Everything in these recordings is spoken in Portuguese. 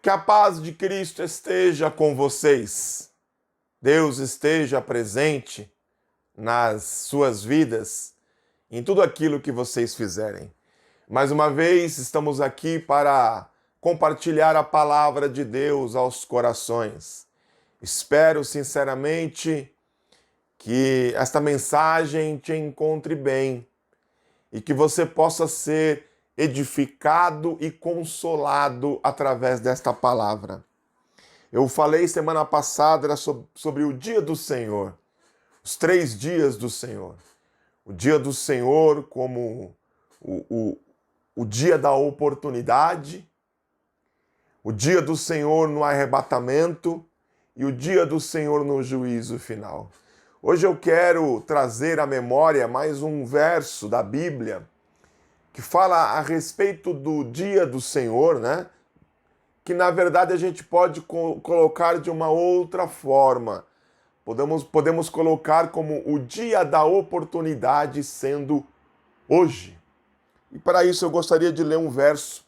Que a paz de Cristo esteja com vocês. Deus esteja presente nas suas vidas, em tudo aquilo que vocês fizerem. Mais uma vez, estamos aqui para compartilhar a palavra de Deus aos corações. Espero sinceramente que esta mensagem te encontre bem e que você possa ser edificado e consolado através desta palavra. Eu falei semana passada sobre o dia do Senhor, os 3 dias do Senhor. O dia do Senhor como o dia da oportunidade, o dia do Senhor no arrebatamento e o dia do Senhor no juízo final. Hoje eu quero trazer à memória mais um verso da Bíblia que fala a respeito do dia do Senhor, né? Que na verdade a gente pode colocar de uma outra forma. Podemos colocar como o dia da oportunidade sendo hoje. E para isso eu gostaria de ler um verso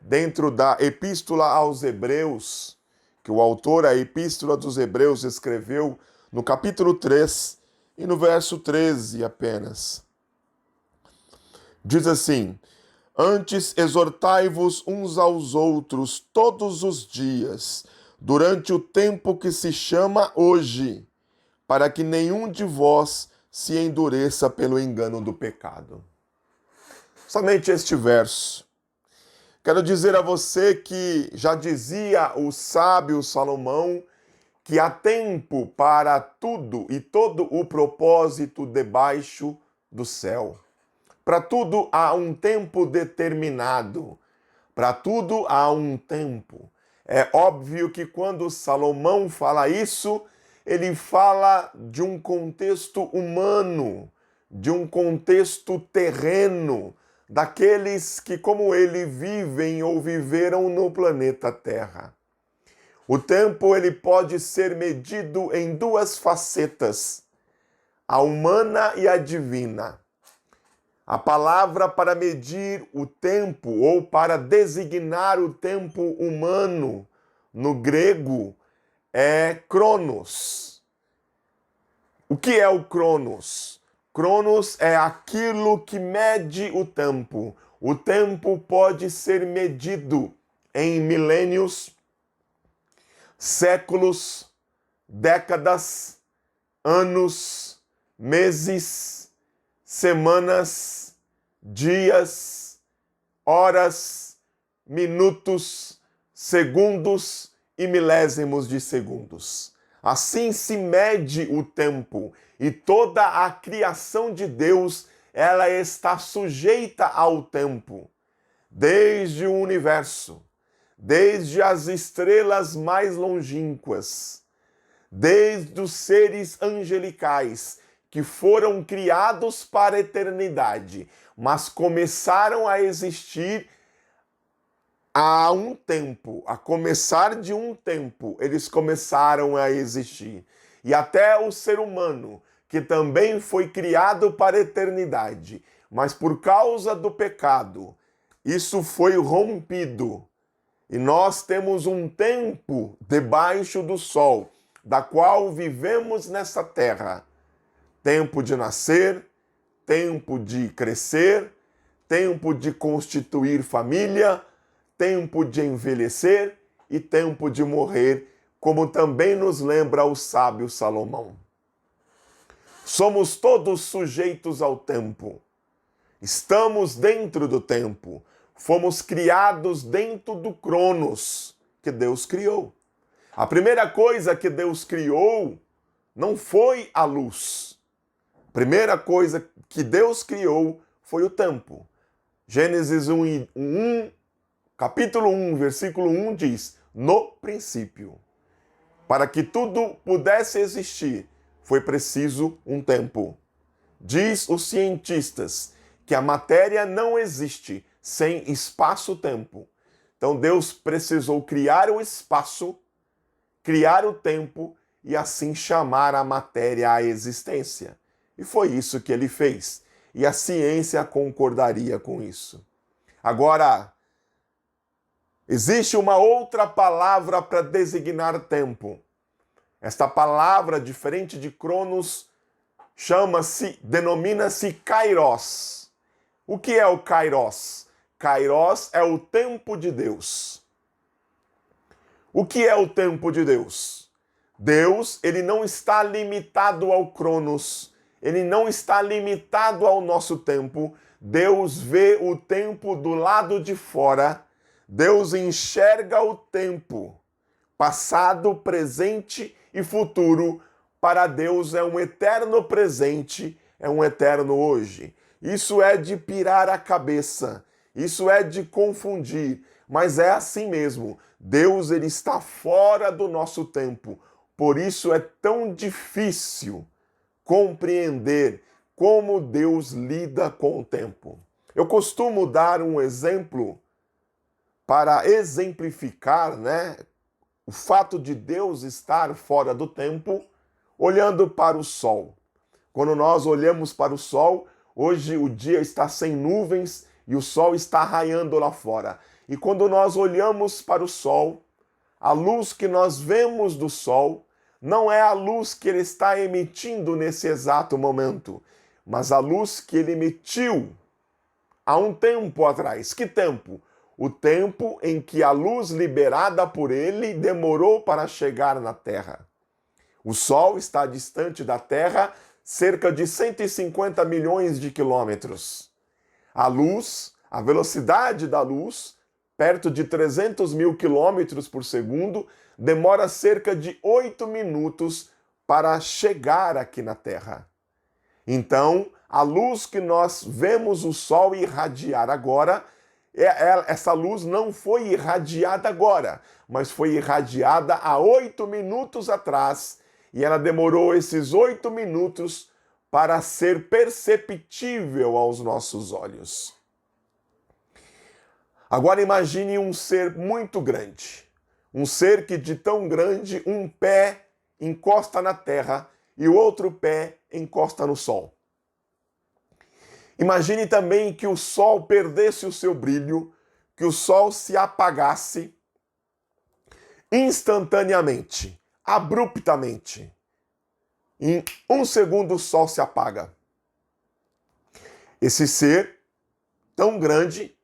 dentro da Epístola aos Hebreus, que o autor, a Epístola dos Hebreus, escreveu no capítulo 3 e no verso 13 apenas. Diz assim: antes exortai-vos uns aos outros todos os dias, durante o tempo que se chama hoje, para que nenhum de vós se endureça pelo engano do pecado. Somente este verso. Quero dizer a você que já dizia o sábio Salomão que há tempo para tudo e todo o propósito debaixo do céu. Para tudo há um tempo determinado. Para tudo há um tempo. É óbvio que quando Salomão fala isso, ele fala de um contexto humano, de um contexto terreno, daqueles que, como ele, vivem ou viveram no planeta Terra. O tempo ele pode ser medido em 2 facetas, a humana e a divina. A palavra para medir o tempo ou para designar o tempo humano no grego é cronos. O que é o cronos? Cronos é aquilo que mede o tempo. O tempo pode ser medido em milênios, séculos, décadas, anos, meses, semanas, dias, horas, minutos, segundos e milésimos de segundos. Assim se mede o tempo e toda a criação de Deus, ela está sujeita ao tempo. Desde o universo, desde as estrelas mais longínquas, desde os seres angelicais, que foram criados para a eternidade, mas começaram a existir há um tempo, a começar de um tempo, eles começaram a existir. E até o ser humano, que também foi criado para a eternidade, mas por causa do pecado, isso foi rompido. E nós temos um tempo debaixo do sol, da qual vivemos nessa terra. Tempo de nascer, tempo de crescer, tempo de constituir família, tempo de envelhecer e tempo de morrer, como também nos lembra o sábio Salomão. Somos todos sujeitos ao tempo. Estamos dentro do tempo. Fomos criados dentro do cronos que Deus criou. A primeira coisa que Deus criou não foi a luz. A primeira coisa que Deus criou foi o tempo. Gênesis 1, capítulo 1, versículo 1 diz: no princípio. Para que tudo pudesse existir, foi preciso um tempo. Diz os cientistas que a matéria não existe sem espaço-tempo. Então Deus precisou criar o espaço, criar o tempo e assim chamar a matéria à existência. E foi isso que ele fez. E a ciência concordaria com isso. Agora, Existe uma outra palavra para designar tempo. Esta palavra, diferente de Cronos, denomina-se Kairos. O que é o Kairos? Kairos é o tempo de Deus. O que é o tempo de Deus? Deus, ele não está limitado ao Cronos, ele não está limitado ao nosso tempo. Deus vê o tempo do lado de fora. Deus enxerga o tempo, passado, presente e futuro. Para Deus é um eterno presente, é um eterno hoje. Isso é de pirar a cabeça, isso é de confundir, mas é assim mesmo. Deus, ele está fora do nosso tempo. Por isso é tão difícil compreender como Deus lida com o tempo. Eu costumo dar um exemplo para exemplificar, o fato de Deus estar fora do tempo, olhando para o sol. Quando nós olhamos para o sol, hoje o dia está sem nuvens e o sol está raiando lá fora. E quando nós olhamos para o sol, a luz que nós vemos do sol não é a luz que ele está emitindo nesse exato momento, mas a luz que ele emitiu há um tempo atrás. Que tempo? O tempo em que a luz liberada por ele demorou para chegar na Terra. O Sol está distante da Terra cerca de 150 milhões de quilômetros. A luz, a velocidade da luz, perto de 300 mil quilômetros por segundo, demora cerca de 8 minutos para chegar aqui na Terra. Então, a luz que nós vemos o Sol irradiar agora, essa luz não foi irradiada agora, mas foi irradiada há 8 minutos atrás, e ela demorou esses 8 minutos para ser perceptível aos nossos olhos. Agora imagine um ser muito grande, um ser que de tão grande um pé encosta na terra e o outro pé encosta no sol. Imagine também que o sol perdesse o seu brilho, que o sol se apagasse instantaneamente, abruptamente. Em um segundo o sol se apaga. Esse ser tão grande,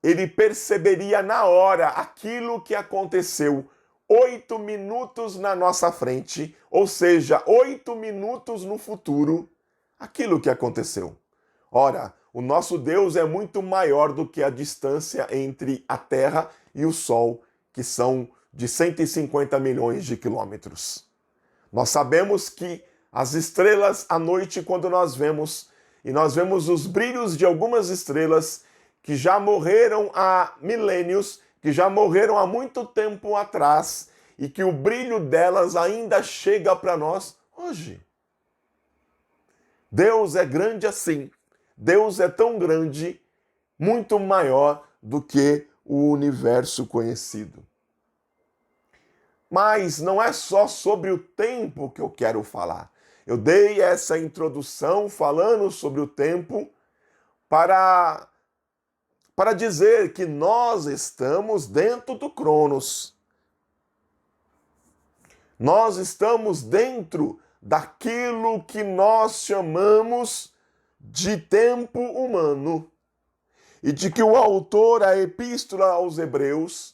ele perceberia na hora aquilo que aconteceu 8 minutos na nossa frente, ou seja, 8 minutos no futuro, aquilo que aconteceu. Ora, o nosso Deus é muito maior do que a distância entre a Terra e o Sol, que são de 150 milhões de quilômetros. Nós sabemos que as estrelas à noite, quando nós vemos os brilhos de algumas estrelas que já morreram há milênios, que já morreram há muito tempo atrás, e que o brilho delas ainda chega para nós hoje. Deus é grande assim. Deus é tão grande, muito maior do que o universo conhecido. Mas não é só sobre o tempo que eu quero falar. Eu dei essa introdução falando sobre o tempo para dizer que nós estamos dentro do Cronos. Nós estamos dentro daquilo que nós chamamos de tempo humano. E de que o autor, a Epístola aos Hebreus,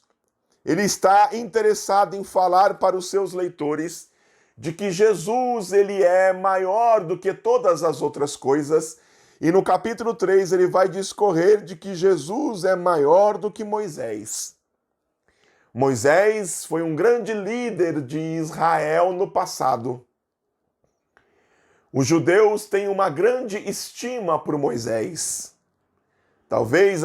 ele está interessado em falar para os seus leitores de que Jesus, ele é maior do que todas as outras coisas. E no capítulo 3 ele vai discorrer de que Jesus é maior do que Moisés. Moisés foi um grande líder de Israel no passado. Os judeus têm uma grande estima por Moisés. Talvez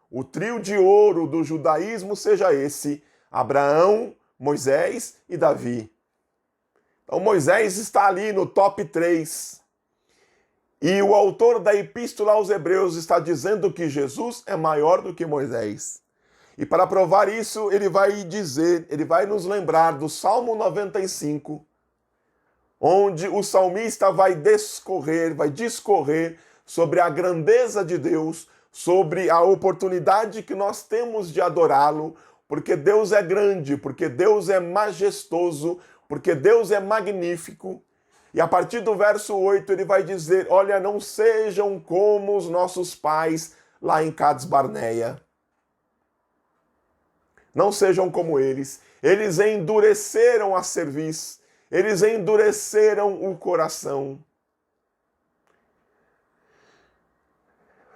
o trio de ouro do judaísmo seja esse: Abraão, Moisés e Davi. Então Moisés está ali no top 3. E o autor da Epístola aos Hebreus está dizendo que Jesus é maior do que Moisés. E para provar isso, ele vai nos lembrar do Salmo 95, onde o salmista vai discorrer sobre a grandeza de Deus, sobre a oportunidade que nós temos de adorá-lo, porque Deus é grande, porque Deus é majestoso, porque Deus é magnífico. E a partir do verso 8 ele vai dizer: olha, não sejam como os nossos pais lá em Cades Barneia. Não sejam como eles. Eles endureceram a cerviz, eles endureceram o coração.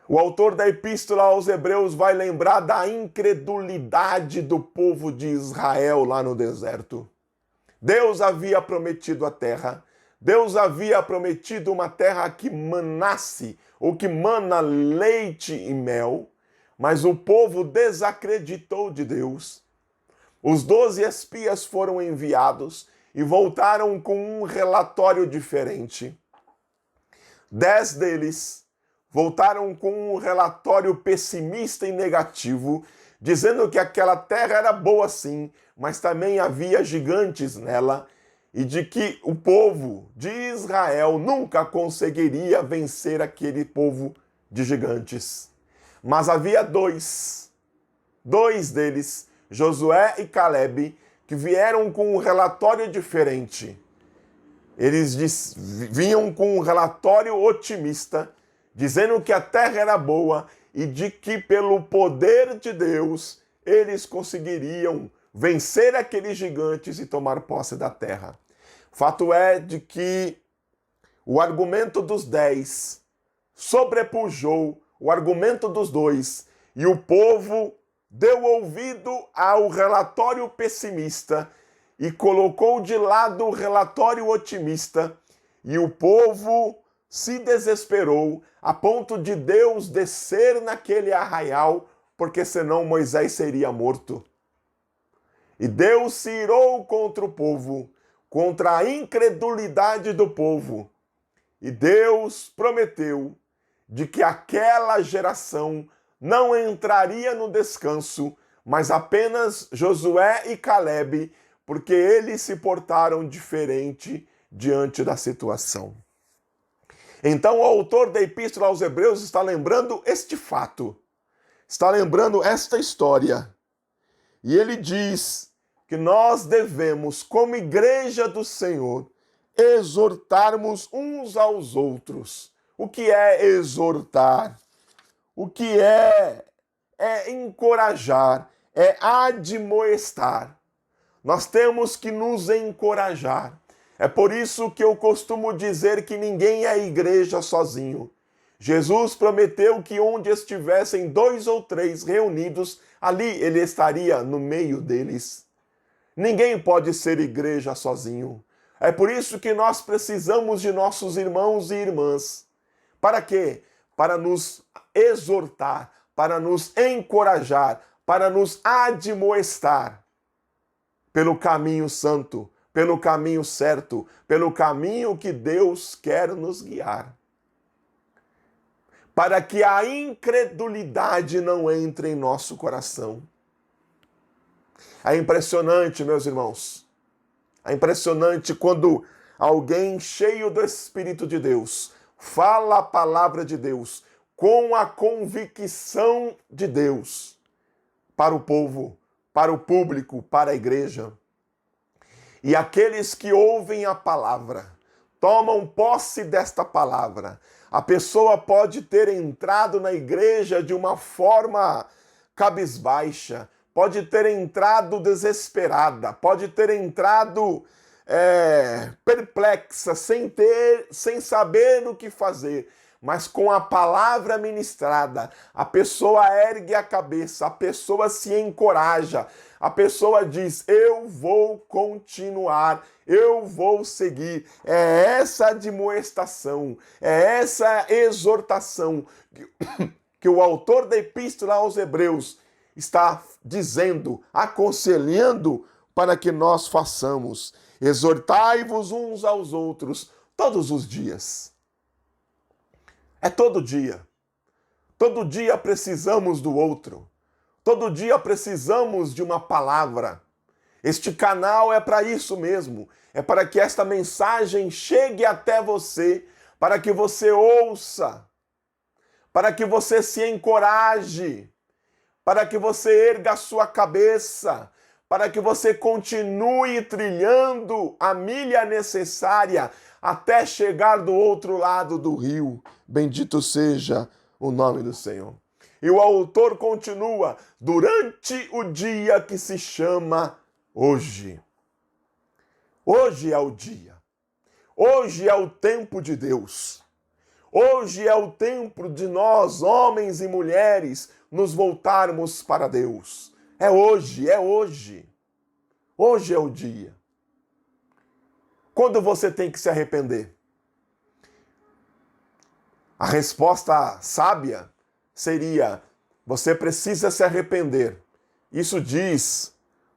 O autor da Epístola aos Hebreus vai lembrar da incredulidade do povo de Israel lá no deserto. Deus havia prometido a terra. Deus havia prometido uma terra que manasse, ou que mana leite e mel, mas o povo desacreditou de Deus. Os 12 espias foram enviados e voltaram com um relatório diferente. 10 deles voltaram com um relatório pessimista e negativo, dizendo que aquela terra era boa sim, mas também havia gigantes nela, e de que o povo de Israel nunca conseguiria vencer aquele povo de gigantes. Mas havia dois deles, Josué e Calebe, que vieram com um relatório diferente. Eles vinham com um relatório otimista, dizendo que a terra era boa e de que pelo poder de Deus eles conseguiriam vencer aqueles gigantes e tomar posse da terra. Fato é de que o argumento dos 10 sobrepujou o argumento dos 2 e o povo deu ouvido ao relatório pessimista e colocou de lado o relatório otimista, e o povo se desesperou a ponto de Deus descer naquele arraial, porque senão Moisés seria morto. E Deus se irou contra o povo, contra a incredulidade do povo. E Deus prometeu de que aquela geração não entraria no descanso, mas apenas Josué e Calebe, porque eles se portaram diferente diante da situação. Então o autor da Epístola aos Hebreus está lembrando este fato, está lembrando esta história. E ele diz que nós devemos, como igreja do Senhor, exortarmos uns aos outros. O que é exortar? O que é encorajar, é admoestar. Nós temos que nos encorajar. É por isso que eu costumo dizer que ninguém é igreja sozinho. Jesus prometeu que onde estivessem 2 ou 3 reunidos, ali ele estaria no meio deles. Ninguém pode ser igreja sozinho. É por isso que nós precisamos de nossos irmãos e irmãs. Para quê? Para nos exortar, para nos encorajar, para nos admoestar pelo caminho santo, pelo caminho certo, pelo caminho que Deus quer nos guiar. Para que a incredulidade não entre em nosso coração. É impressionante, meus irmãos. É impressionante quando alguém cheio do Espírito de Deus fala a palavra de Deus com a convicção de Deus para o povo, para o público, para a igreja. E aqueles que ouvem a palavra, tomam posse desta palavra. A pessoa pode ter entrado na igreja de uma forma cabisbaixa, pode ter entrado desesperada, pode ter entrado perplexa, sem saber o que fazer. Mas com a palavra ministrada, a pessoa ergue a cabeça, a pessoa se encoraja, a pessoa diz: eu vou continuar, eu vou seguir. É essa admoestação, é essa exortação que o autor da Epístola aos Hebreus está dizendo, aconselhando para que nós façamos. Exortai-vos uns aos outros todos os dias. É todo dia. Todo dia precisamos do outro. Todo dia precisamos de uma palavra. Este canal é para isso mesmo. É para que esta mensagem chegue até você, para que você ouça, para que você se encoraje, para que você erga a sua cabeça, para que você continue trilhando a milha necessária até chegar do outro lado do rio. Bendito seja o nome do Senhor. E o autor continua: durante o dia que se chama hoje. Hoje é o dia. Hoje é o tempo de Deus. Hoje é o tempo de nós, homens e mulheres, nos voltarmos para Deus. É hoje, é hoje. Hoje é o dia. Quando você tem que se arrepender? A resposta sábia seria: você precisa se arrepender. Isso diz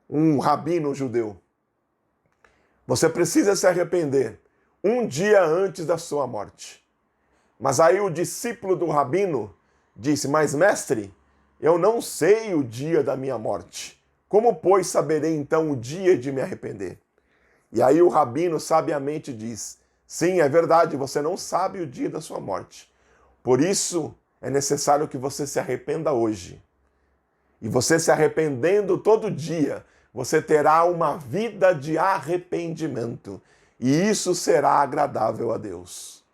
um rabino judeu. Você precisa se arrepender um dia antes da sua morte. Mas aí o discípulo do rabino disse: mas mestre, eu não sei o dia da minha morte. Como, pois, saberei então o dia de me arrepender? E aí o rabino sabiamente diz: sim, é verdade, você não sabe o dia da sua morte. Por isso é necessário que você se arrependa hoje. E você se arrependendo todo dia, você terá uma vida de arrependimento. E isso será agradável a Deus.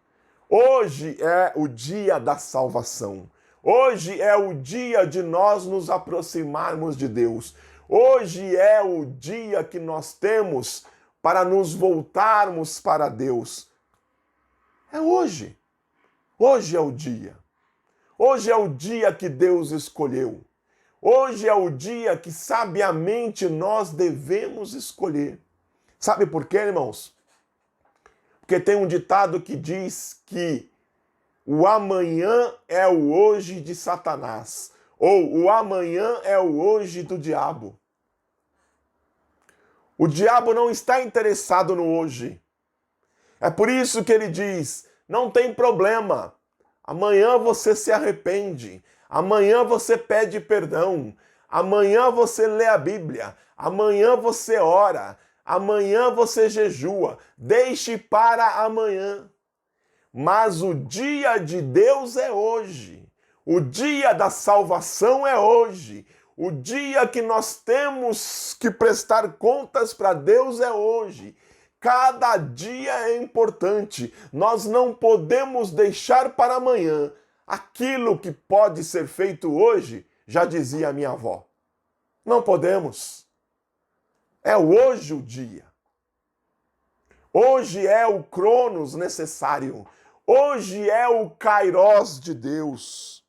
Hoje é o dia da salvação. Hoje é o dia de nós nos aproximarmos de Deus. Hoje é o dia que nós temos para nos voltarmos para Deus. É hoje. Hoje é o dia. Hoje é o dia que Deus escolheu. Hoje é o dia que sabiamente nós devemos escolher. Sabe por quê, irmãos? Porque tem um ditado que diz que o amanhã é o hoje de Satanás, ou o amanhã é o hoje do diabo. O diabo não está interessado no hoje. É por isso que ele diz: não tem problema, amanhã você se arrepende, amanhã você pede perdão, amanhã você lê a Bíblia, amanhã você ora, amanhã você jejua, deixe para amanhã. Mas o dia de Deus é hoje. O dia da salvação é hoje. O dia que nós temos que prestar contas para Deus é hoje. Cada dia é importante. Nós não podemos deixar para amanhã aquilo que pode ser feito hoje, já dizia a minha avó. Não podemos. É hoje o dia. Hoje é o cronos necessário. Hoje é o kairós de Deus.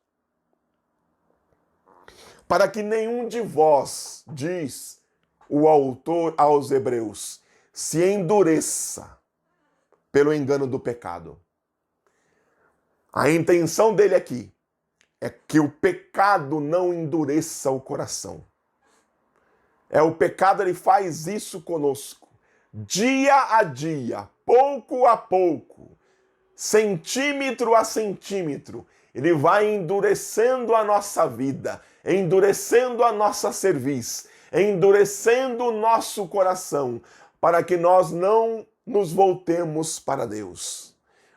Para que nenhum de vós, diz o autor aos Hebreus, se endureça pelo engano do pecado. A intenção dele aqui é que o pecado não endureça o coração. O pecado, ele faz isso conosco. Dia a dia, pouco a pouco, centímetro a centímetro, ele vai endurecendo a nossa vida, endurecendo a nossa cerviz, endurecendo o nosso coração, para que nós não nos voltemos para Deus.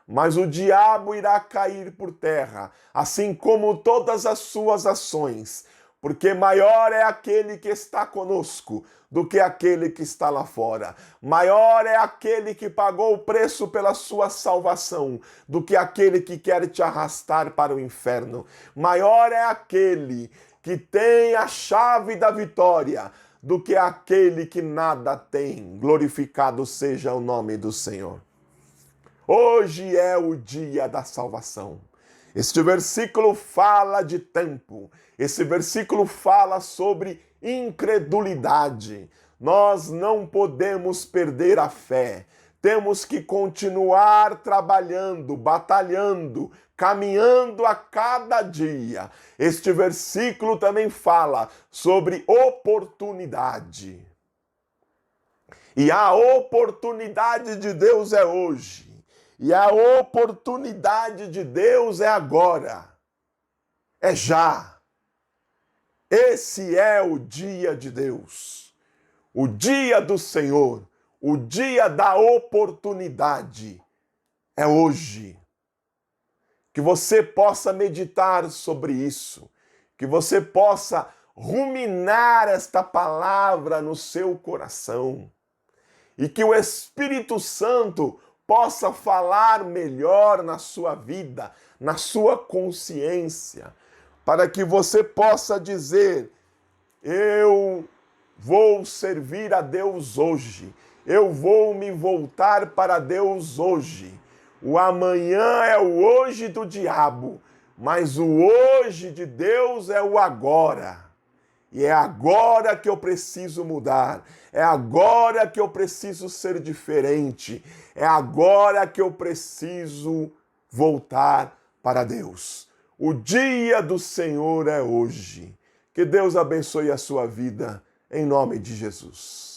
Mas o diabo irá cair por terra, assim como todas as suas ações, porque maior é aquele que está conosco do que aquele que está lá fora. Maior é aquele que pagou o preço pela sua salvação do que aquele que quer te arrastar para o inferno. Maior é aquele que tem a chave da vitória do que aquele que nada tem. Glorificado seja o nome do Senhor. Hoje é o dia da salvação. Este versículo fala de tempo. Esse versículo fala sobre incredulidade. Nós não podemos perder a fé. Temos que continuar trabalhando, batalhando, caminhando a cada dia. Este versículo também fala sobre oportunidade. E a oportunidade de Deus é hoje. E a oportunidade de Deus é agora. É já. Esse é o dia de Deus. O dia do Senhor. O dia da oportunidade. É hoje. Que você possa meditar sobre isso. Que você possa ruminar esta palavra no seu coração e que o Espírito Santo possa falar melhor na sua vida, na sua consciência, para que você possa dizer: eu vou servir a Deus hoje, eu vou me voltar para Deus hoje. O amanhã é o hoje do diabo, mas o hoje de Deus é o agora. E é agora que eu preciso mudar, é agora que eu preciso ser diferente, é agora que eu preciso voltar para Deus. O dia do Senhor é hoje. Que Deus abençoe a sua vida, em nome de Jesus.